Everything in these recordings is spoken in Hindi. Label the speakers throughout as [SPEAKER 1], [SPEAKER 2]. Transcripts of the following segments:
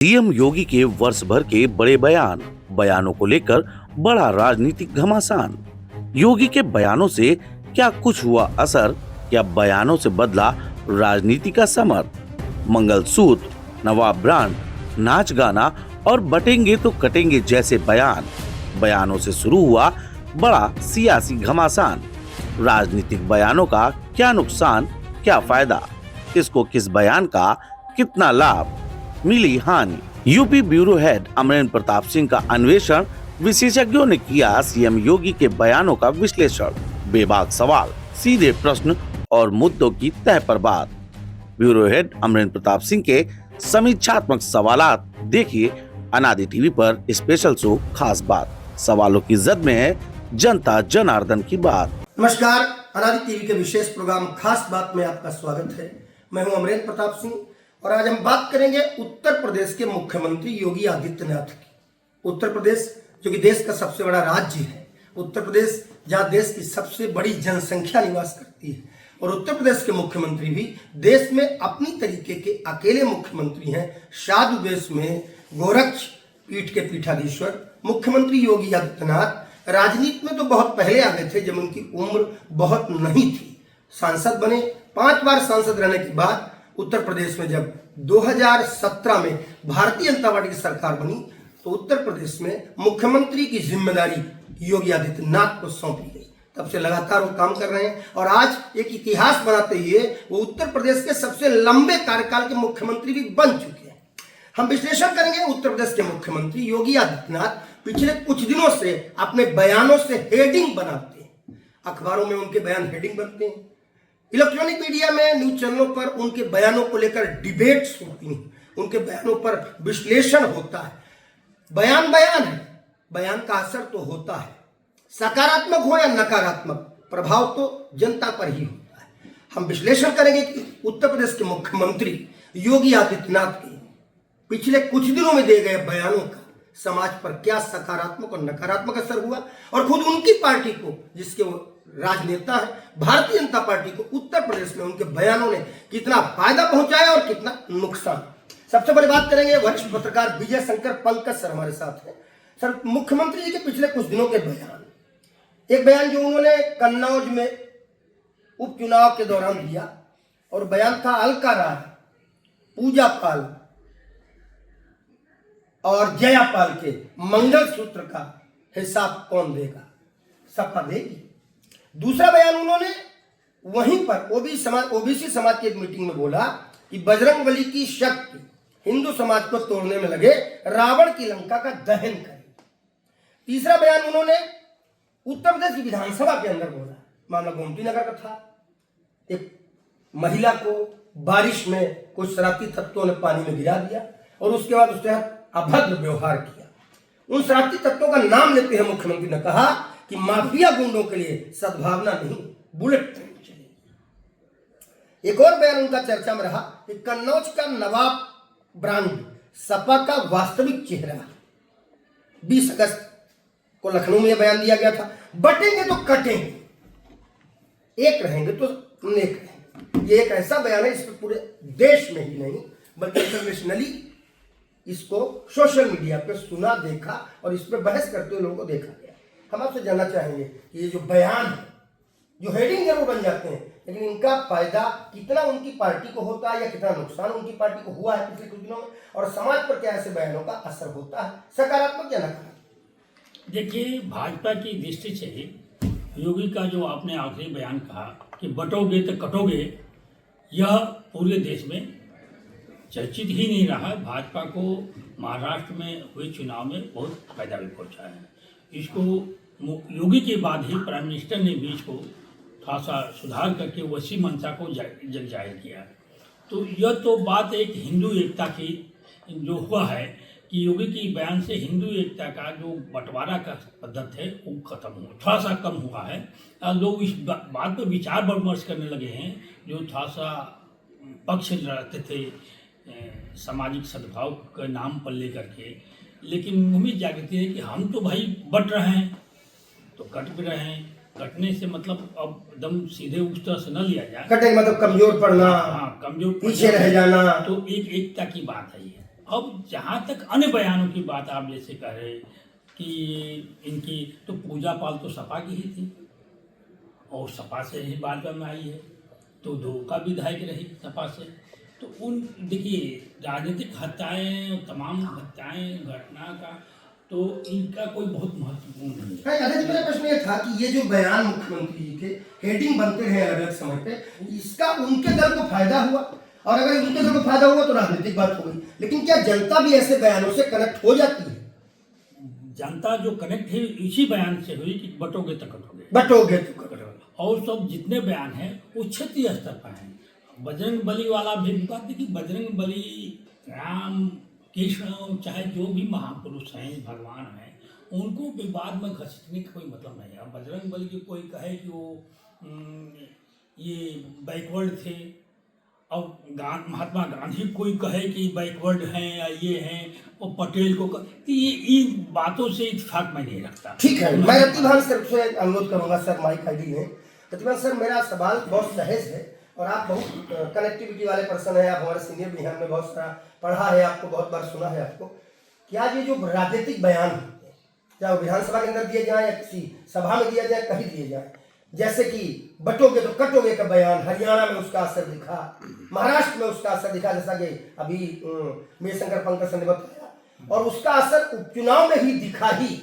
[SPEAKER 1] सीएम योगी के वर्ष भर के बड़े बयानों को लेकर बड़ा राजनीतिक घमासान। योगी के बयानों से क्या कुछ हुआ असर? क्या बयानों से बदला राजनीति का समर? मंगलसूत्र, नवाब ब्रांड, नाच गाना और बटेंगे तो कटेंगे जैसे बयानों से शुरू हुआ बड़ा सियासी घमासान। राजनीतिक बयानों का क्या नुकसान, क्या फायदा? किसको किस बयान का कितना लाभ, मिली हानि? UP bureau head Amarendra Pratap Singh का अन्वेषण, विशेषज्ञों ने किया सीएम योगी के बयानों का विश्लेषण। बेबाक सवाल, सीधे प्रश्न और मुद्दों की तह पर बात। ब्यूरो हेड अमरेंद्र प्रताप सिंह के समीक्षात्मक सवालात देखिए अनादि टीवी पर स्पेशल शो खास बात। सवालों की जद में है जनता जनार्दन की बात।
[SPEAKER 2] नमस्कार, अनादि टीवी के विशेष प्रोग्राम खास बात में आपका स्वागत है। मैं हूं अमरेंद्र प्रताप सिंह और आज हम बात करेंगे उत्तर प्रदेश के मुख्यमंत्री योगी आदित्यनाथ की। उत्तर प्रदेश जो कि देश का सबसे बड़ा राज्य है, उत्तर प्रदेश जहां देश की सबसे बड़ी जनसंख्या निवास करती है, और उत्तर प्रदेश के मुख्यमंत्री भी देश में अपनी तरीके के अकेले मुख्यमंत्री हैं। साधु देश में गोरक्ष पीठ के पीठाधीश्वर मुख्यमंत्री योगी आदित्यनाथ राजनीति में तो बहुत पहले आ गए थे, जब उनकी उम्र बहुत नहीं थी। सांसद बने, 5 बार सांसद रहने के बाद उत्तर प्रदेश में जब 2017 में भारतीय जनता पार्टी की सरकार बनी तो उत्तर प्रदेश में मुख्यमंत्री की जिम्मेदारी योगी आदित्यनाथ को सौंपी गई। तब से लगातार वो काम कर रहे हैं और आज एक इतिहास बनाते हुए वो उत्तर प्रदेश के सबसे लंबे कार्यकाल के मुख्यमंत्री भी बन चुके हैं। हम विश्लेषण करेंगे उत्तर प्रदेश के मुख्यमंत्री योगी आदित्यनाथ पिछले कुछ दिनों से अपने बयानों से हेडिंग बनाते हैं। अखबारों में उनके बयान हेडिंग बनते हैं, इलेक्ट्रॉनिक मीडिया में, न्यूज चैनलों पर उनके बयानों को लेकर डिबेट्स होती हैं, उनके बयानों पर विश्लेषण होता है। बयान है, बयान का असर तो होता है, सकारात्मक हो या नकारात्मक, प्रभाव तो जनता पर ही होता है। हम विश्लेषण करेंगे कि उत्तर प्रदेश के मुख्यमंत्री योगी आदित्यनाथ के पिछले कुछ दिनों में दिए गए बयानों का समाज पर क्या सकारात्मक और नकारात्मक असर हुआ, और खुद उनकी पार्टी को, जिसके वो राजनेता है, भारतीय जनता पार्टी को उत्तर प्रदेश में उनके बयानों ने कितना फायदा पहुंचाया और कितना नुकसान। सबसे बड़ी बात करेंगे, वरिष्ठ पत्रकार विजय शंकर पंकज सर हमारे साथ हैं। सर, मुख्यमंत्री जी के पिछले कुछ दिनों के बयान, एक बयान जो उन्होंने कन्नौज में उपचुनाव के दौरान दिया, और बयान था अलका राय, पूजा पाल और जया पाल के मंगलसूत्र का हिसाब कौन देगा, सपा देगी। दूसरा बयान उन्होंने वहीं पर ओबीसी समाज की एक मीटिंग में बोला कि बजरंगबली की शक्ति हिंदू समाज को तोड़ने में लगे, रावण की लंका का दहन करें। तीसरा बयान उन्होंने उत्तर प्रदेश की विधानसभा के अंदर बोला, मामला गोमती नगर का था। एक महिला को बारिश में कुछ शरारती तत्वों ने पानी में गिरा दिया और उसके बाद उसके साथ अभद्र व्यवहार किया। उन शरारती तत्वों का नाम लेते हैं मुख्यमंत्री ने कहा कि माफिया गुंडों के लिए सद्भावना नहीं, बुलेट ट्रेन चले। एक और बयान उनका चर्चा में रहा कि कन्नौज का नवाब ब्रांड सपा का वास्तविक चेहरा। 20 अगस्त को लखनऊ में यह बयान दिया गया था, बटेंगे तो कटेंगे, एक रहेंगे तो नेक रहेंगे। ये एक ऐसा बयान है जिसमें पूरे देश में ही नहीं बल्कि इंटरनेशनली इसको सोशल मीडिया पे सुना, देखा और इस पर बहस करते हुए लोगों को देखा गया। हम आपसे जानना चाहेंगे कि ये जो बयान है, जो हेडिंग जरूर बन जाते हैं, लेकिन इनका फायदा कितना उनकी पार्टी को होता है या कितना नुकसान उनकी पार्टी को हुआ है पिछले कुछ दिनों में, और समाज पर क्या ऐसे बयानों का असर होता है, सकारात्मक या नकारात्मक?
[SPEAKER 3] देखिए, भाजपा की दृष्टि से योगी का जो आपने आखिरी बयान कहा कि बटोगे तो कटोगे, यह पूरे देश में चर्चित ही नहीं रहा। भाजपा को महाराष्ट्र में हुए चुनाव में बहुत फायदा भी पहुंचा है। इसको योगी के बाद ही प्राइम मिनिस्टर ने भी इसको थोड़ा सा सुधार करके वैसी मंशा को जग जाहिर किया। तो यह तो बात एक हिंदू एकता की जो हुआ है कि योगी की बयान से हिंदू एकता का जो बंटवारा का पद्धति है वो खत्म हुआ, थोड़ा सा कम हुआ है। लोग इस बात पर विचार विमर्श करने लगे हैं, जो थोड़ा सा पक्ष रहते थे सामाजिक सद्भाव के नाम पर लेकर के, लेकिन उम्मीद जागती है कि हम तो भाई बट रहे हैं तो कट भी रहे हैं। कटने से मतलब अब एकदम सीधे उस तरह से न लिया जाए,
[SPEAKER 2] कटे मतलब कमजोर पड़ना,
[SPEAKER 3] हाँ, कमजोर
[SPEAKER 2] पीछे रह जाना,
[SPEAKER 3] तो एक एकता की बात है ये। अब जहाँ तक अन्य बयानों की बात आप जैसे कह रहे कि इनकी तो पूजा पाल तो सपा की ही थी और सपा से ही बाद में आई है, तो दो का विधायक रही सपा से। तो उन देखिए राजनीतिक हत्याएं, तमाम हत्याएं घटना का तो इनका कोई बहुत महत्वपूर्ण नहीं है।
[SPEAKER 2] अध्यक्ष, मेरा प्रश्न ये था कि ये जो बयान मुख्यमंत्री जी के हेडिंग बनते हैं अलग अलग समय पे, इसका उनके दल को फायदा हुआ, और अगर उनके दल को फायदा हुआ तो राजनीतिक बात हो गई, लेकिन क्या जनता भी ऐसे बयानों से कनेक्ट हो जाती है?
[SPEAKER 3] जनता जो कनेक्ट है इसी बयान से हुई कि बटोगे तो कटोगे,
[SPEAKER 2] बटोगे तो कटोगे।
[SPEAKER 3] और सब जितने बयान हैं वो क्षेत्रीय स्तर पर हैं। बजरंग बली वाला भी बात है कि बजरंग बली, राम, कृष्ण, चाहे जो भी महापुरुष हैं, भगवान हैं, उनको विवाद में घसीटने का कोई मतलब नहीं है। बजरंग बली की कोई कहे कि वो ये बैकवर्ड थे, और महात्मा गांधी कोई कहे कि बैकवर्ड हैं या ये हैं, और पटेल को तो ये इन बातों से इत्तेफाक मैं नहीं रखता।
[SPEAKER 2] ठीक है, मैं रतिभान सर से अनुरोध करूंगा, सर माइक आईडी में। रतिभान सर, मेरा सवाल बहुत सहज है और आप बहुत कनेक्टिविटी वाले पर्सन है, आप हमारे सीनियर भी हैं, हमने बहुत सारा पढ़ा है आपको, बहुत बार सुना है आपको। क्या ये जो राजनीतिक बयान होते हैं, चाहे वो विधानसभा के अंदर दिए जाए या किसी सभा में दिया जाए, कहीं दिए जाए, जैसे कि बटोगे तो कटोगे का बयान, हरियाणा में उसका असर दिखा, महाराष्ट्र में उसका असर दिखा, जैसा कि अभी मेरे शंकर पंकज ने बताया, और उसका असर उपचुनाव में ही दिखा ही,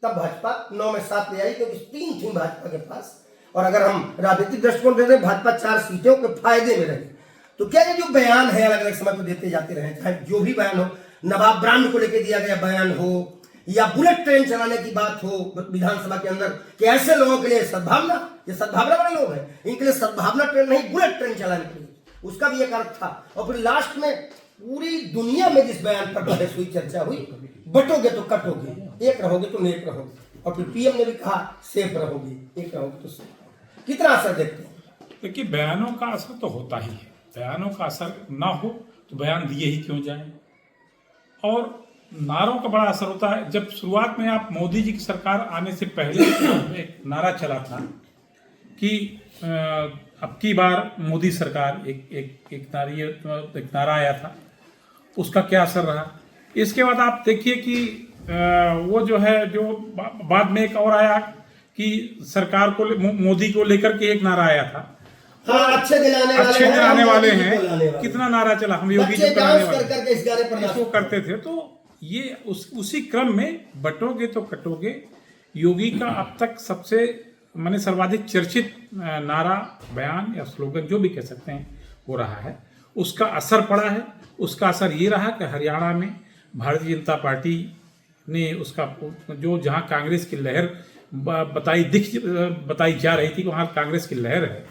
[SPEAKER 2] तब भाजपा 9 में 7 ले आई, क्योंकि 3 थी भाजपा के पास, और अगर हम राजनीतिक दृष्टिकोण देते भाजपा 4 सीटों के फायदे में रही। तो क्या ये जो बयान है अलग अलग समय पर देते जाते रहे, चाहे जो भी बयान हो, नवाब ब्रांड को लेकर दिया गया बयान हो, या बुलेट ट्रेन चलाने की बात हो विधानसभा के अंदर, कि ऐसे लोगों के लिए सद्भावना, ये सद्भावना वाले लोग हैं, इनके लिए सद्भावना ट्रेन नहीं, बुलेट ट्रेन चलाने के लिए, उसका भी एक अर्थ था। और फिर लास्ट में पूरी दुनिया में जिस बयान पर बहस हुई, चर्चा हुई, बटोगे तो कटोगे, एक रहोगे तो नेक रहोगे, और फिर पीएम ने भी कहा सेफ रहोगे, एक रहोगे तो सेफ। कितना असर देखते हैं?
[SPEAKER 4] देखिए, बयानों का असर तो होता ही है, बयानों का असर ना हो तो बयान दिए ही क्यों जाएं। और नारों का बड़ा असर होता है। जब शुरुआत में आप मोदी जी की सरकार आने से पहले एक नारा चला था कि अब की बार मोदी सरकार, एक नारा आया था, उसका क्या असर रहा। इसके बाद आप देखिए कि वो जो है, जो बाद में एक और आया कि सरकार को, मोदी को लेकर के एक नारा आया था,
[SPEAKER 2] हाँ, अच्छे दिन आने वाले हैं।
[SPEAKER 4] कितना नारा चला, हम योगी जी कराने वाले
[SPEAKER 2] इस गाने पर
[SPEAKER 4] इसको करते थे। तो ये उसी क्रम में बटोगे तो कटोगे योगी का अब तक सबसे माने सर्वाधिक चर्चित नारा, बयान या स्लोगन, जो भी कह सकते हैं, हो रहा है। उसका असर पड़ा है। उसका असर ये रहा कि हरियाणा में भारतीय जनता पार्टी ने उसका जो, जहां कांग्रेस की लहर बताई जा रही थी, वहां कांग्रेस की लहर है,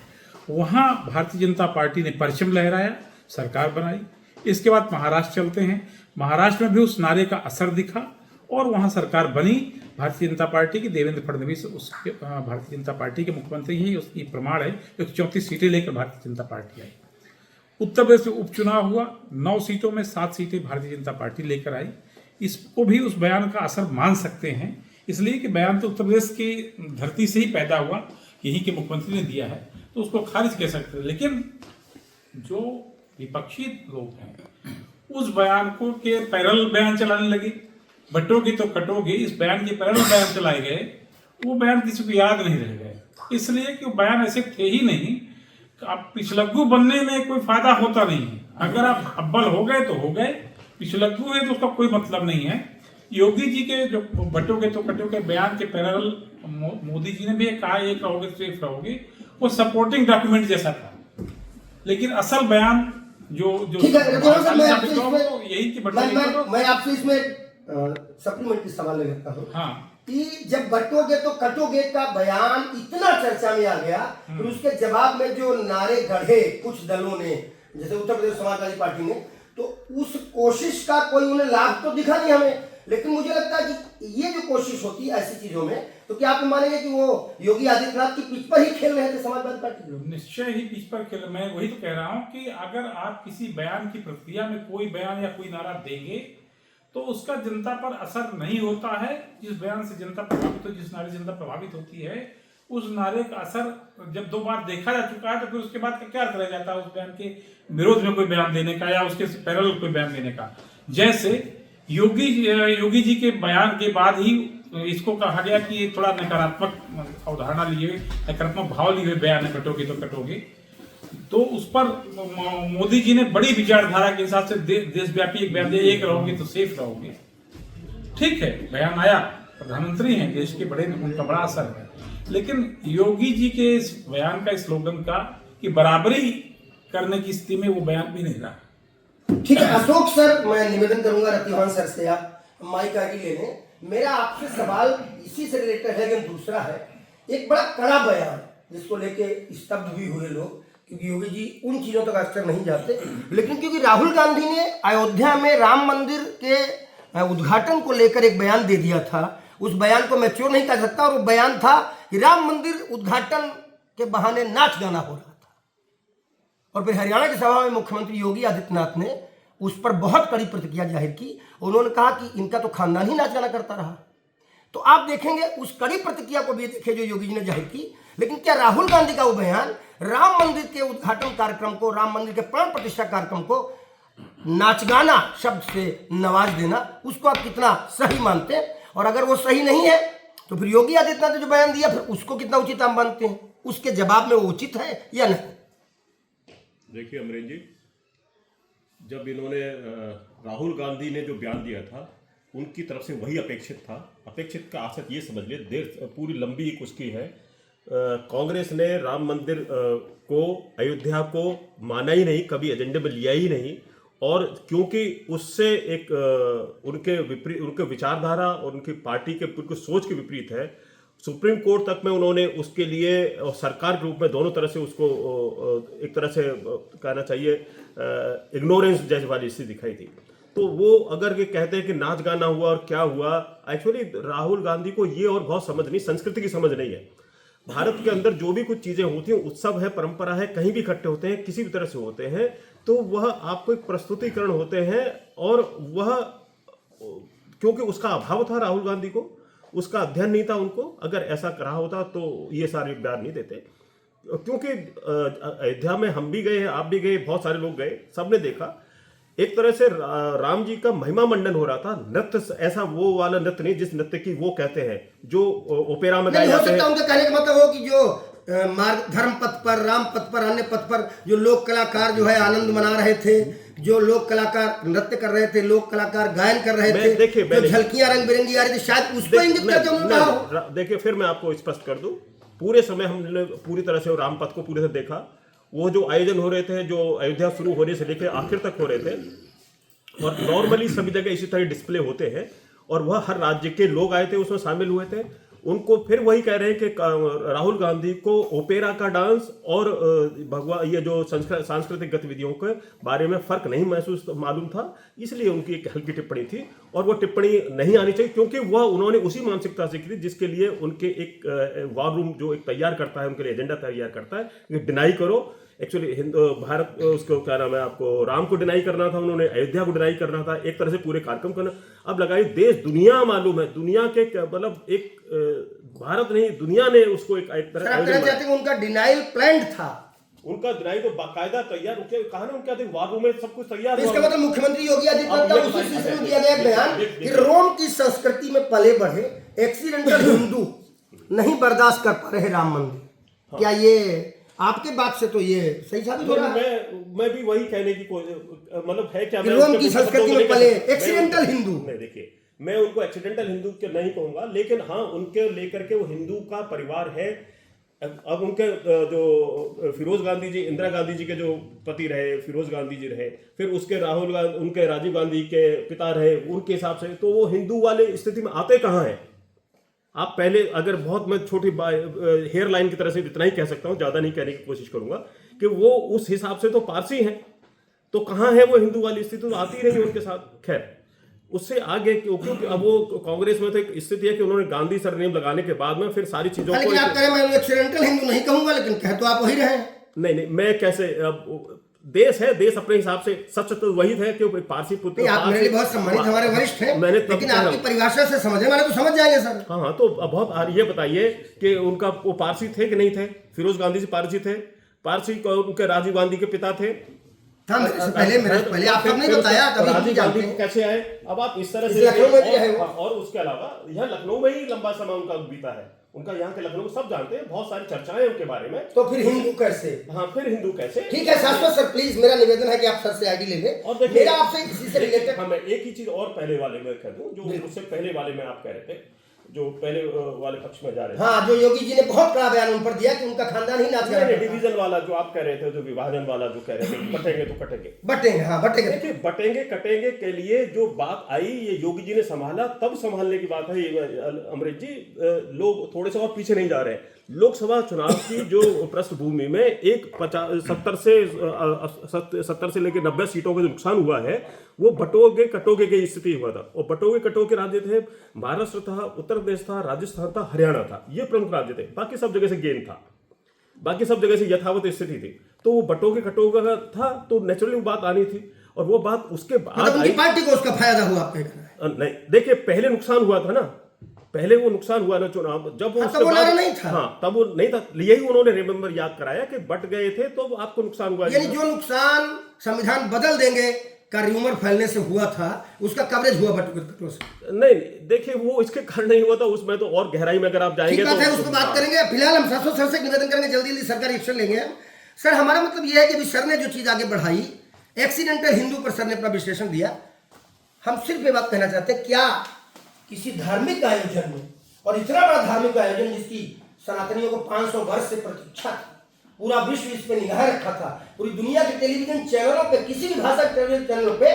[SPEAKER 4] वहां भारतीय जनता पार्टी ने परचम लहराया, सरकार बनाई। इसके बाद महाराष्ट्र चलते हैं, महाराष्ट्र में भी उस नारे का असर दिखा और वहां सरकार बनी भारतीय जनता पार्टी की। देवेंद्र फडणवीस उसके भारतीय जनता पार्टी के मुख्यमंत्री हैं, उसकी प्रमाण है। 134 सीटें लेकर भारतीय जनता पार्टी आई। उत्तर प्रदेश में उपचुनाव हुआ, 9 सीटों में 7 सीटें भारतीय जनता पार्टी लेकर आई। इसको भी उस बयान का असर मान सकते हैं, इसलिए कि बयान तो उत्तर प्रदेश की धरती से ही पैदा हुआ, यहीं के मुख्यमंत्री ने दिया है, तो उसको खारिज कह सकते हैं। लेकिन जो विपक्षी लोग हैं उस बयान को के पैरेलल बयान चलाने लगे, बटोगे तो कटोगे, इस बयान के पैरेलल बयान चलाए गए। वो बयान किसी को याद नहीं रह गए, इसलिए कि वो बयान ऐसे थे ही नहीं। आप पिछलग्गू बनने में कोई फायदा होता नहीं है। अगर आप अव्वल हो गए तो हो गए, पिछलग्गू है तो उसका कोई मतलब नहीं है। योगी जी के जो बटोगे तो कटोगे बयान के पैरेलल मोदी जी ने भी कहा एक रहोगे सेफ रहोगे, वो सपोर्टिंग डॉक्यूमेंट जैसा था। लेकिन असल बयान जो
[SPEAKER 2] ठीक है,
[SPEAKER 4] यही कि
[SPEAKER 2] मैं आपसे इसमें सप्लीमेंट्री सवाल ले लेता हूँ।
[SPEAKER 4] हाँ,
[SPEAKER 2] कि जब बटोगे तो कटोगे का बयान इतना चर्चा में आ गया, तो उसके जवाब में जो नारे गढ़े कुछ दलों ने, जैसे उत्तर प्रदेश समाजवादी पार्टी ने, तो उस कोशिश का कोई उन्हें लाभ तो दिखा नहीं हमें। लेकिन मुझे लगता है कि ये जो कोशिश होती है ऐसी चीजों में, तो क्या आप मानेंगे कि वो योगी आदित्यनाथ की पिच पर ही खेल रहे थे समाजवादी पार्टी लोग?
[SPEAKER 4] निश्चय ही पिच पर खेल। मैं वही तो कह रहा हूँ कि अगर आप किसी बयान की प्रक्रिया में कोई बयान या कोई नारा देंगे तो उसका जनता पर असर नहीं होता है। जिस बयान से जनता प्रभावित हो, जिस नारे से जनता प्रभावित होती है, उस नारे का असर जब 2 बार देखा जा चुका है तो फिर उसके बाद का क्या अर्थ रह जाता है उस बयान के विरोध में कोई बयान देने का या उसके पैरेलल कोई बयान देने का। जैसे योगी जी के बयान के बाद ही इसको कहा गया कि ये थोड़ा नकारात्मक अवधारणा लिए, नकारात्मक भाव लिए बयान में कटोगे तो कटोगे। तो उस पर मोदी जी ने बड़ी विचारधारा के हिसाब से देशव्यापी एक बयान दिया, एक रहोगे तो सेफ रहोगे। ठीक है, बयान आया, प्रधानमंत्री हैं देश के, बड़े उनका बड़ा असर है। लेकिन योगी जी के इस बयान का, स्लोगन का कि बराबरी करने की स्थिति में वो बयान भी नहीं रहा।
[SPEAKER 2] ठीक है अशोक सर, मैं निवेदन करूंगा रतिवान सर से आप माइक आगे ले लें। मेरा आपसे सवाल इसी से रिलेटेड है, लेकिन दूसरा है, एक बड़ा कड़ा बयान जिसको लेके स्तब्ध भी हुए लोग, क्योंकि योगी जी उन चीजों तक अक्सर नहीं जाते, लेकिन क्योंकि राहुल गांधी ने अयोध्या में राम मंदिर के उद्घाटन को लेकर एक बयान दे दिया था। उस बयान को मैच्योर नहीं कर सकता, और वो बयान था कि राम मंदिर उद्घाटन के बहाने नाच गाना हो रहा था। और फिर हरियाणा की सभा में मुख्यमंत्री योगी आदित्यनाथ ने उस पर बहुत कड़ी प्रतिक्रिया जाहिर की। उन्होंने कहा कि इनका तो खानदान ही नाच गाना करता रहा। तो आप देखेंगे उस कड़ी प्रतिक्रिया को भी देखे जो योगी जी ने जाहिर की। लेकिन क्या राहुल गांधी का वो बयान राम मंदिर के उद्घाटन कार्यक्रम को, राम मंदिर के प्राण प्रतिष्ठा कार्यक्रम को नाच गाना शब्द से नवाज देना, उसको आप कितना सही मानते हैं? और अगर वो सही नहीं है तो फिर योगी आदित्यनाथ ने जो बयान दिया, फिर उसको कितना उचित आप मानते हैं? उसके जवाब में वो उचित है या नहीं?
[SPEAKER 5] देखिए अमरेश जी, जब इन्होंने राहुल गांधी ने जो बयान दिया था, उनकी तरफ से वही अपेक्षित था। अपेक्षित का असर ये समझ ले, देर पूरी लंबी एक उसकी है। कांग्रेस ने राम मंदिर को, अयोध्या को माना ही नहीं, कभी एजेंडे में लिया ही नहीं। और क्योंकि उससे एक उनके विचारधारा और उनकी पार्टी के पूरी सोच के विपरीत है, सुप्रीम कोर्ट तक में उन्होंने उसके लिए सरकार के रूप में दोनों तरह से उसको एक तरह से कहना चाहिए इग्नोरेंस जैसी वाली स्थिति दिखाई थी। तो वो अगर ये कहते हैं कि नाच गाना हुआ और क्या हुआ, एक्चुअली राहुल गांधी को ये और बहुत समझ नहीं, संस्कृति की समझ नहीं है। भारत के अंदर जो भी कुछ चीजें होती हैं, उत्सव है, परंपरा है, कहीं भी इकट्ठे होते हैं, किसी भी तरह से होते हैं, तो वह आपको एक प्रस्तुतिकरण होते हैं। और वह क्योंकि उसका अभाव था राहुल गांधी को, उसका अध्ययन नहीं था उनको, अगर ऐसा करा होता तो ये सारे बयान नहीं देते। क्योंकि अयोध्या में हम भी गए हैं, आप भी गए, बहुत सारे लोग गए, सबने देखा एक तरह से राम जी का महिमा मंडन हो रहा था। नृत्य ऐसा वो वाला नृत्य नहीं जिस नृत्य की वो कहते हैं, जो ओपेरा में गाए जाते हैं।
[SPEAKER 2] उनका कहने का मतलब हो कि जो मार्ग धर्म पथ पर, राम पथ पर, अन्य पथ पर जो लोक कलाकार जो है आनंद मना रहे थे, जो लोक कलाकार नृत्य कर रहे थे, लोक कलाकार गायन कर रहे थे, जो झलकियां रंग बिरंगी आ रही थी, शायद उसको इंगित करके उन्होंने कहा।
[SPEAKER 5] देखिए, फिर मैं आपको स्पष्ट कर दूं, पूरे समय हमने पूरी तरह से राम पथ को पूरे से देखा। वो जो आयोजन हो रहे थे, जो अयोध्या शुरू होने से लेकर आखिर तक हो रहे थे, और नॉर्मली सभी जगह इसी तरह डिस्प्ले होते हैं, और वह हर राज्य के लोग आए थे, उसमें शामिल हुए थे। उनको फिर वही कह रहे हैं कि राहुल गांधी को ओपेरा का डांस और भगवान ये जो सांस्कृतिक गतिविधियों के बारे में फर्क नहीं मालूम था, इसलिए उनकी एक हल्की टिप्पणी थी। और वो टिप्पणी नहीं आनी चाहिए, क्योंकि वह उन्होंने उसी मानसिकता से की थी जिसके लिए उनके एक वॉर रूम जो एक तैयार करता है, उनके लिए एजेंडा तैयार करता है कि डिनाई करो। एक्चुअली भारत उसको क्या नाम है, आपको राम को डिनाई करना था, उन्होंने अयोध्या को डिनाई करना था, एक तरह से पूरे कार्यक्रम करना। अब लगाइए, देश दुनिया मालूम है, दुनिया के मतलब एक भारत नहीं, दुनिया ने उसको एक तरह
[SPEAKER 2] उनका डिनाइल प्लान था,
[SPEAKER 5] उनका डिनाई तो बाकायदा तैयार, कहा ना उनके वार रूम में सब कुछ तैयार।
[SPEAKER 2] इसका मतलब मुख्यमंत्री योगी आदित्यनाथ का उसी सिलसिले में दिया गया बयान कि रोम की संस्कृति में पले बढ़े एक्सीडेंटल हिंदू नहीं बर्दाश्त कर पा रहे राम मंदिर। क्या ये आपके बात से तो ये सही साबित हो रहा है?
[SPEAKER 5] मैं भी वही कहने की मतलब है क्या,
[SPEAKER 2] रोम की संस्कृति में पले एक्सीडेंटल हिंदू।
[SPEAKER 5] नहीं, देखिए, मैं उनको एक्सीडेंटल हिंदू के नहीं कहूंगा, लेकिन हाँ, उनके लेकर के वो हिंदू का परिवार है। अब उनके जो फिरोज गांधी जी, इंदिरा गांधी जी के जो पति रहे, फिरोज गांधी जी रहे, फिर उसके राहुल गांधी, उनके राजीव गांधी के पिता रहे, उनके हिसाब से तो वो हिंदू वाले स्थिति में आते कहाँ हैं? आप पहले, अगर बहुत मैं छोटी हेयर लाइन की तरह से इतना ही कह सकता हूं, ज्यादा नहीं कहने की कोशिश करूंगा, कि वो उस हिसाब से तो पारसी हैं, तो कहाँ है वो हिंदू वाली स्थिति? तो आती रही उनके साथ। खैर, उससे आगे क्योंकि अब वो कांग्रेस में तो एक स्थिति है कि उन्होंने गांधी सरनेम लगाने के बाद में फिर सारी चीजों को,
[SPEAKER 2] आप कह रहे हैं मैं एक्सीडेंटल हिंदू नहीं कहूंगा, लेकिन कह तो आप वही रहे।
[SPEAKER 5] नहीं, मैं कैसे, अब देश है, देश अपने हिसाब से सच तो वही है कि पारसी पुत्र।
[SPEAKER 2] आप मेरे लिए बहुत सम्मानित हमारे वरिष्ठ हैं, लेकिन आपकी परिभाषा से समझने वाले तो समझ जाएंगे सर।
[SPEAKER 5] हाँ, तो बहुत ये बताइए कि उनका वो पारसी थे कि नहीं थे? फिरोज गांधी जी पारसी थे, पारसी को उनके राजीव गांधी के पिता थे,
[SPEAKER 2] हाँ, मेरे से पहले आप सबने बताया, तभी हम
[SPEAKER 5] राजीव
[SPEAKER 2] जानते
[SPEAKER 5] गांधी
[SPEAKER 2] हैं।
[SPEAKER 5] कैसे आए, अब आप इस तरह
[SPEAKER 2] इस
[SPEAKER 5] से
[SPEAKER 2] लखनऊ में भी रहे वो।
[SPEAKER 5] और उसके अलावा यह लखनऊ में ही लंबा समय उनका बीता है, उनका यहाँ के लखनऊ सब जानते हैं, बहुत सारी चर्चाएं उनके बारे में।
[SPEAKER 2] तो फिर हिंदू कैसे?
[SPEAKER 5] हाँ, फिर हिंदू कैसे?
[SPEAKER 2] ठीक है शाश्वत सर, प्लीज मेरा निवेदन है कि आप सर से आईडी ले लें।
[SPEAKER 5] और देखिए,
[SPEAKER 2] मेरा आपसे इसी से रिलेटेड,
[SPEAKER 5] हाँ, मैं एक ही चीज और पहले वाले में कह दूं, जो उससे पहले वाले में आप कह रहे थे, जो पहले वाले पक्ष में जा रहे थे।
[SPEAKER 2] हाँ, जो योगी जी ने बहुत कड़ा बयान उन पर दिया कि उनका खानदान ही नाच गाना करता है।
[SPEAKER 5] डिवीजन वाला जो आप कह रहे थे, जो विभाजन वाला जो कह रहे थे, बटेंगे तो कटेंगे।
[SPEAKER 2] बटेंगे, हाँ बटेंगे।
[SPEAKER 5] देखिए, बटेंगे कटेंगे के लिए जो बात आई, ये योगी जी ने संभाला, तब संभालने की बात है। ये अमृत जी, लोग थोड़े से और पीछे नहीं जा रहे हैं। लोकसभा चुनाव की जो पृष्ठभूमि में एक 70 से लेकर 90 सीटों का जो नुकसान हुआ है, वो बटोगे कटोगे की स्थिति हुआ था। और बटोगे कटोगे राज्य थे, महाराष्ट्र था, उत्तर प्रदेश था, राजस्थान था, हरियाणा था, ये प्रमुख राज्य थे। बाकी सब जगह से गेन था, बाकी सब जगह से यथावत स्थिति थी। तो वो बटोगे कटोगे था, तो नेचुरली वो बात आनी थी। और वो बात उसके बाद
[SPEAKER 2] मतलब उनकी पार्टी को उसका फायदा हुआ, आप कहना है?
[SPEAKER 5] नहीं, देखिए, पहले नुकसान हुआ था ना, पहले वो नुकसान हुआ ना चुनाव, जब
[SPEAKER 2] हाँ, तब वो नारा नहीं था।
[SPEAKER 5] हाँ, तब वो नहीं था, यही उन्होंने रिमेंबर याद कराया कि बट गए थे तो आपको नुकसान हुआ।
[SPEAKER 2] यानी जो नुकसान संविधान बदल देंगे का र्यूमर फैलने से हुआ था, उसका कवरेज हुआ बटोगे से।
[SPEAKER 5] नहीं, देखिए, वो इसके कारण नहीं हुआ था, उसमें तो और गहराई में अगर आप जाएंगे
[SPEAKER 2] ठीक बात है,
[SPEAKER 5] तो
[SPEAKER 2] उसको बात करेंगे। फिलहाल हम शाश्वत सर से निवेदन करेंगे, जल्दी जल्दी सरकारी एक्शन लेंगे हम। सर, हमारा मतलब यह है कि अभी सर ने जो चीज आगे बढ़ाई, एक्सीडेंटल हिंदू पर सर ने अपना विश्लेषण दिया। हम सिर्फ ये बात कहना चाहते हैं, क्या किसी धार्मिक आयोजन में, और इतना बड़ा धार्मिक आयोजन जिसकी सनातनियों को 500 वर्ष से प्रतीक्षा थी, पूरा विश्व इस पे निगाह रखा था, पूरी दुनिया के टेलीविजन चैनलों पे, किसी भी भाषा के टेलीविजन चैनलों पे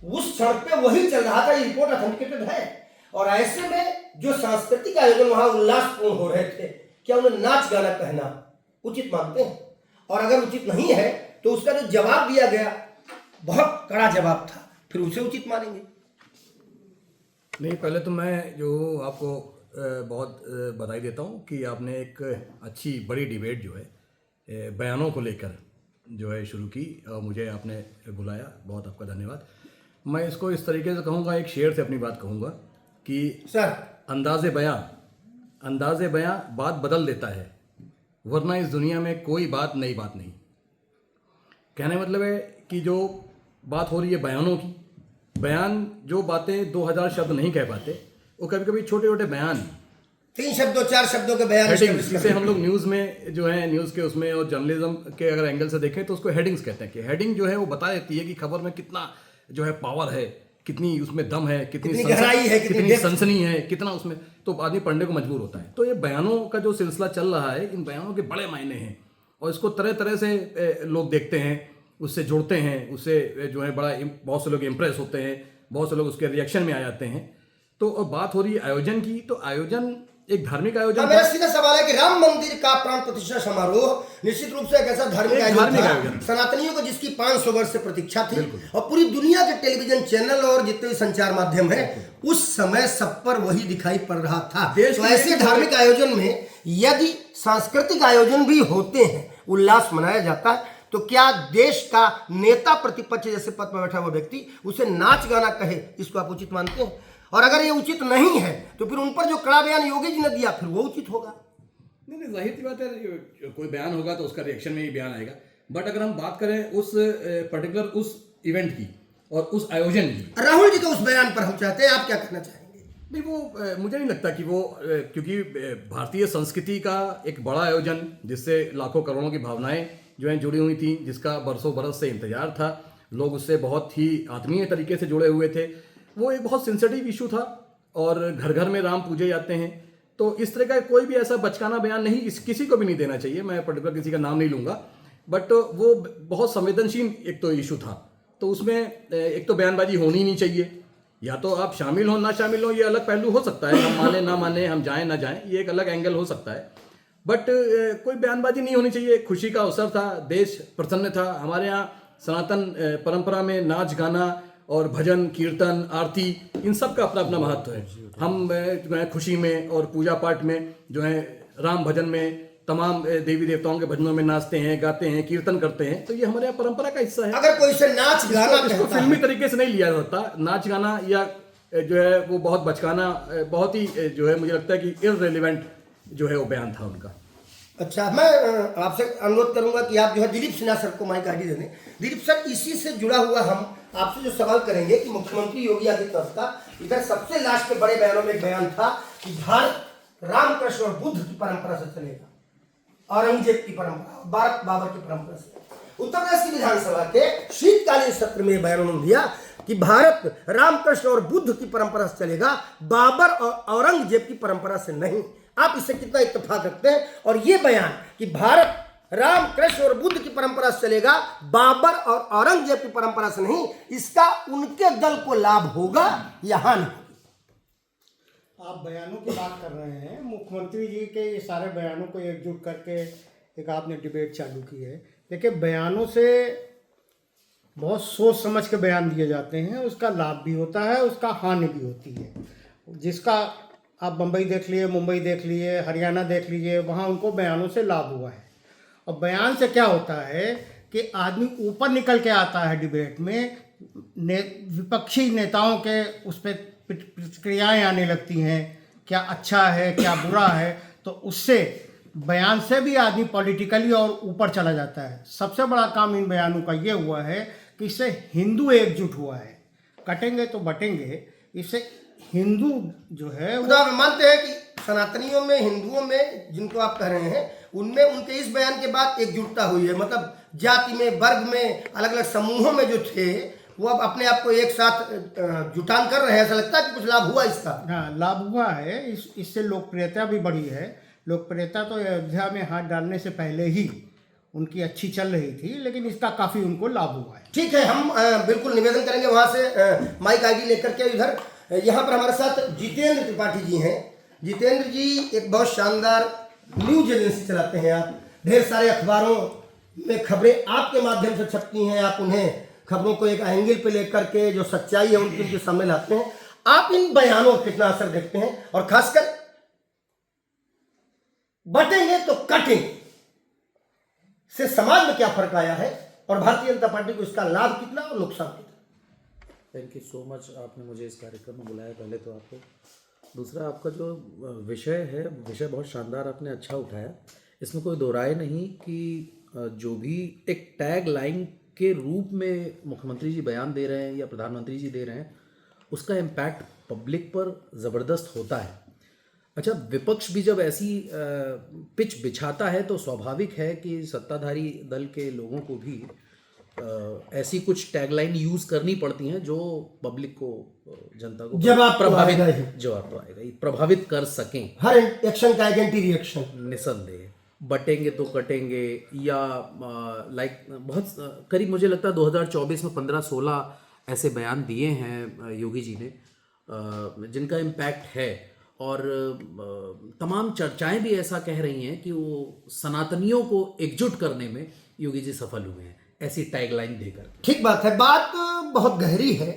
[SPEAKER 2] उस क्षण पे वही चल रहा था, ये रिपोर्ट ऑथेंटिकेटेड है। और ऐसे में जो सांस्कृतिक आयोजन वहां उल्लासपूर्ण हो रहे थे, क्या उन्हें नाच गाना कहना उचित मानते हैं? और अगर उचित नहीं है तो उसका जो जवाब दिया गया बहुत कड़ा जवाब था, फिर उसे उचित मानेंगे?
[SPEAKER 6] नहीं, पहले तो मैं जो आपको बहुत बधाई देता हूँ कि आपने एक अच्छी बड़ी डिबेट जो है बयानों को लेकर जो है शुरू की, और मुझे आपने बुलाया, बहुत आपका धन्यवाद। मैं इसको इस तरीके से कहूँगा, एक शेर से अपनी बात कहूँगा कि
[SPEAKER 2] सर,
[SPEAKER 6] अंदाज़े बयां बात बदल देता है, वरना इस दुनिया में कोई बात नई बात नहीं। कहने मतलब है कि जो बात हो रही है बयानों की, बयान जो बातें 2000 शब्द नहीं कह पाते, वो कभी कभी छोटे छोटे बयान,
[SPEAKER 2] 3 शब्दों 4 शब्दों के बयान,
[SPEAKER 6] हेडिंग्स, जिसे हम लोग न्यूज़ में जो है, न्यूज़ के उसमें और जर्नलिज्म के अगर एंगल से देखें तो उसको हेडिंग्स कहते हैं। कि हेडिंग जो है वो बता देती है कि खबर में कितना जो है पावर है, कितनी उसमें दम है, कितनी
[SPEAKER 2] गहराई है,
[SPEAKER 6] कितनी सनसनी है, कितना उसमें, तो आदमी पढ़ने को मजबूर होता है। तो ये बयानों का जो सिलसिला चल रहा है, इन बयानों के बड़े मायने हैं, और इसको तरह तरह से लोग देखते हैं, उससे जुड़ते हैं, उससे जो है बड़ा, बहुत से लोग इम्प्रेस होते हैं, बहुत से लोग उसके रिएक्शन में आ जाते हैं। तो अब बात हो रही है आयोजन की, तो आयोजन एक धार्मिक आयोजन,
[SPEAKER 2] मेरा सीधा सवाल है कि राम मंदिर का प्राण प्रतिष्ठा समारोह निश्चित रूप से एक ऐसा धार्मिक आयोजन था, सनातनियों को जिसकी 500 वर्ष से प्रतीक्षा थी, और पूरी दुनिया के टेलीविजन चैनल और जितने भी संचार माध्यम है, उस समय सब पर वही दिखाई पड़ रहा था। तो ऐसे धार्मिक आयोजन में यदि सांस्कृतिक आयोजन भी होते हैं, उल्लास मनाया जाता है, तो क्या देश का नेता प्रतिपक्ष जैसे पद पर बैठा हुआ व्यक्ति उसे नाच गाना कहे, इसको आप उचित मानते हैं? और अगर ये उचित नहीं है तो फिर उन पर जो कड़ा बयान योगी जी ने दिया, फिर वो उचित होगा?
[SPEAKER 6] नहीं, जाहिर सी बात है, कोई बयान होगा तो उसका रिएक्शन में ही बयान आएगा। बट अगर हम बात करें उस पर्टिकुलर उस इवेंट की और उस आयोजन की,
[SPEAKER 2] राहुल जी के उस बयान पर हम चाहते हैं, आप क्या कहना चाहेंगे?
[SPEAKER 6] नहीं, वो मुझे नहीं लगता कि वो, क्योंकि भारतीय संस्कृति का एक बड़ा आयोजन जिससे लाखों करोड़ों की भावनाएं जो हैं जुड़ी हुई थी, जिसका बरसों बरस से इंतजार था, लोग उससे बहुत ही आत्मीय तरीके से जुड़े हुए थे, वो एक बहुत सेंसिटिव इशू था, और घर घर में राम पूजे जाते हैं। तो इस तरह का कोई भी ऐसा बचकाना बयान नहीं, किसी को भी नहीं देना चाहिए, मैं पर्टिकुलर किसी का नाम नहीं लूँगा, बट वो बहुत संवेदनशील एक तो इशू था। तो उसमें एक तो बयानबाजी होनी नहीं चाहिए, या तो आप शामिल हो ना शामिल हो, ये अलग पहलू हो सकता है, हम माने ना माने, हम जाएं ना जाएं, ये एक अलग एंगल हो सकता है, बट कोई बयानबाजी नहीं होनी चाहिए। खुशी का अवसर था, देश प्रसन्न था, हमारे यहाँ सनातन परंपरा में नाच गाना और भजन कीर्तन आरती, इन सब का अपना अपना महत्व है। हम जो है खुशी में और पूजा पाठ में जो है राम भजन में तमाम देवी देवताओं के भजनों में नाचते हैं, गाते हैं, कीर्तन करते हैं, तो ये हमारे यहाँ परंपरा का हिस्सा है।
[SPEAKER 2] अगर कोई से नाच गाना
[SPEAKER 6] इसको फिल्मी तरीके से नहीं लिया जाता, नाच गाना या जो है वो बहुत बचकाना, बहुत ही जो है मुझे लगता है कि इररिलेवेंट जो है वो बयान था उनका।
[SPEAKER 2] अच्छा, मैं आपसे अनुरोध करूंगा कि आप जो है दिलीप सिन्हा सर को माइक आईडी दे दें। दिलीप सर, इसी से जुड़ा हुआ हम आपसे जो सवाल करेंगे कि मुख्यमंत्री योगी आदित्यनाथ का इधर सबसे लास्ट के बड़े बयानों में एक बयान था कि भारत रामकृष्ण और बुद्ध की परंपरा से चलेगा, औरंगजेब की परंपरा, बाबर की परंपरा से। उत्तर प्रदेश की विधानसभा के शीतकालीन सत्र में बयान उन्होंने दिया कि भारत रामकृष्ण और बुद्ध की परंपरा से चलेगा, बाबर और औरंगजेब की परंपरा से नहीं। आप इससे कितना इत्तेफाक रखते हैं? और ये बयान कि भारत रामकृष्ण और बुद्ध की परंपरा से चलेगा, बाबर और औरंगजेब की परंपरा से नहीं, इसका उनके दल को लाभ होगा या हानि?
[SPEAKER 7] आप बयानों की बात कर रहे हैं, मुख्यमंत्री जी के ये सारे बयानों को एकजुट करके एक आपने डिबेट चालू की है। देखिए, बयानों से बहुत सोच समझ के बयान दिए जाते हैं, उसका लाभ भी होता है, उसका हानि भी होती है। जिसका आप बम्बई देख लिए, मुंबई देख लिए, हरियाणा देख लीजिए, वहाँ उनको बयानों से लाभ हुआ है। और बयान से क्या होता है कि आदमी ऊपर निकल के आता है डिबेट में, विपक्षी नेताओं के उस पर प्रतिक्रियाएँ आने लगती हैं, क्या अच्छा है क्या बुरा है, तो उससे बयान से भी आदमी पॉलिटिकली और ऊपर चला जाता है। सबसे बड़ा काम इन बयानों का ये हुआ है कि इससे हिंदू एकजुट हुआ है। कटेंगे तो बटेंगे, इससे हिंदू जो है
[SPEAKER 2] वो आप मानते हैं कि सनातनियों में, हिंदुओं में जिनको आप कह रहे हैं, उनमें उनके इस बयान के बाद एकजुटता हुई है, मतलब जाति में, वर्ग में, अलग अलग समूहों में जो थे वो अब अपने आप को एक साथ जुटान कर रहे हैं। ऐसा लगता है कि कुछ लाभ हुआ इसका?
[SPEAKER 7] हाँ, लाभ हुआ है। इससे लोकप्रियता भी बढ़ी है। लोकप्रियता तो अयोध्या में हाथ डालने से पहले ही उनकी अच्छी चल रही थी, लेकिन इसका काफ़ी उनको लाभ हुआ है।
[SPEAKER 2] ठीक है, हम बिल्कुल निवेदन करेंगे वहाँ से माइक आईडी लेकर के। इधर यहाँ पर हमारे साथ जितेंद्र त्रिपाठी जी हैं। जितेंद्र जी एक बहुत शानदार न्यूज एजेंसी चलाते हैं आप, ढेर सारे अखबारों में खबरें आपके माध्यम से छपती हैं, आप उन्हें खबरों को एक एंगल पे लेकर के जो सच्चाई है उनके सामने लाते हैं। आप इन बयानों पर कितना असर देखते हैं, और खासकर बटेंगे तो कटेंगे से समाज में क्या फर्क आया है, और भारतीय जनता पार्टी को इसका लाभ कितना और नुकसान कितना?
[SPEAKER 8] थैंक यू सो मच, आपने मुझे इस कार्यक्रम में बुलाया पहले तो आपको। दूसरा, आपका जो विषय है, विषय बहुत शानदार आपने अच्छा उठाया। इसमें कोई दो राय नहीं कि जो भी एक टैग लाइन के रूप में मुख्यमंत्री जी बयान दे रहे हैं या प्रधानमंत्री जी दे रहे हैं, उसका इम्पैक्ट पब्लिक पर ज़बरदस्त होता है। अच्छा, विपक्ष भी जब ऐसी पिच बिछाता है तो स्वाभाविक है कि सत्ताधारी दल के लोगों को भी ऐसी कुछ टैगलाइन यूज करनी पड़ती हैं जो पब्लिक को, जनता को
[SPEAKER 2] जवाब
[SPEAKER 8] तो आएगा ही, प्रभावित कर सकें।
[SPEAKER 2] हर एक्शन का एक एंटी रिएक्शन।
[SPEAKER 8] निसंदेह, बटेंगे तो कटेंगे, या लाइक बहुत करीब मुझे लगता है 2024 में 15-16 ऐसे बयान दिए हैं योगी जी ने जिनका इम्पैक्ट है। और तमाम चर्चाएं भी ऐसा कह रही हैं कि वो सनातनियों को एकजुट करने में योगी जी सफल हुए हैं, ऐसी टैगलाइन देकर।
[SPEAKER 2] ठीक बात है, बात बहुत गहरी है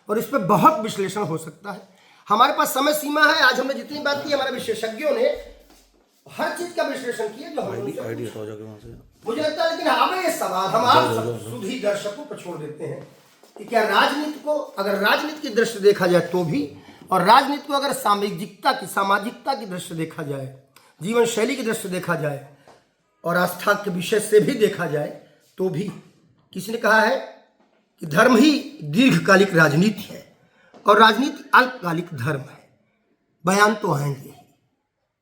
[SPEAKER 2] और इस पर बहुत विश्लेषण हो सकता है। हमारे पास समय सीमा है। आज हमने जितनी बात की, हमारे विशेषज्ञों ने हर चीज का विश्लेषण किया जो
[SPEAKER 1] आईडी हटाओ जाके वहां से,
[SPEAKER 2] मुझे लगता है। लेकिन अब ये सवाल हम आप सुधी दर्शकों पर छोड़ देते हैं कि क्या राजनीति को, अगर राजनीति की दृष्टि देखा जाए तो भी, और राजनीति को अगर सामाजिकता की दृष्टि देखा जाए, जीवन शैली की दृष्टि देखा जाए, और आस्था के विषय से भी देखा जाए तो भी, किसी ने कहा है कि धर्म ही दीर्घकालिक राजनीति है और राजनीति अल्पकालिक धर्म है। बयान तो आएंगे ही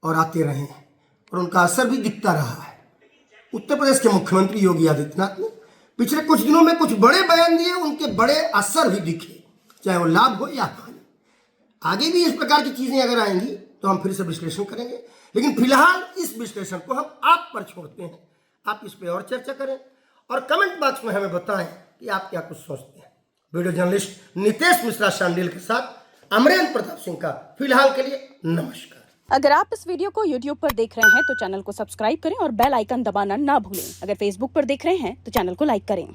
[SPEAKER 2] और आते रहे हैं और उनका असर भी दिखता रहा है। उत्तर प्रदेश के मुख्यमंत्री योगी आदित्यनाथ ने पिछले कुछ दिनों में कुछ बड़े बयान दिए, उनके बड़े असर भी दिखे, चाहे वो लाभ हो या हानि। आगे भी इस प्रकार की चीजें अगर आएंगी तो हम फिर से विश्लेषण करेंगे, लेकिन फिलहाल इस विश्लेषण को हम आप पर छोड़ते हैं। आप इस पर और चर्चा करें और कमेंट बॉक्स में हमें बताएं कि आप क्या कुछ सोचते हैं। वीडियो जर्नलिस्ट नितेश मिश्रा शांडिल के साथ अमरेंद्र प्रताप सिंह का फिलहाल के लिए नमस्कार।
[SPEAKER 9] अगर आप इस वीडियो को YouTube पर देख रहे हैं तो चैनल को सब्सक्राइब करें और बेल आइकन दबाना ना भूलें। अगर Facebook पर देख रहे हैं तो चैनल को लाइक करें।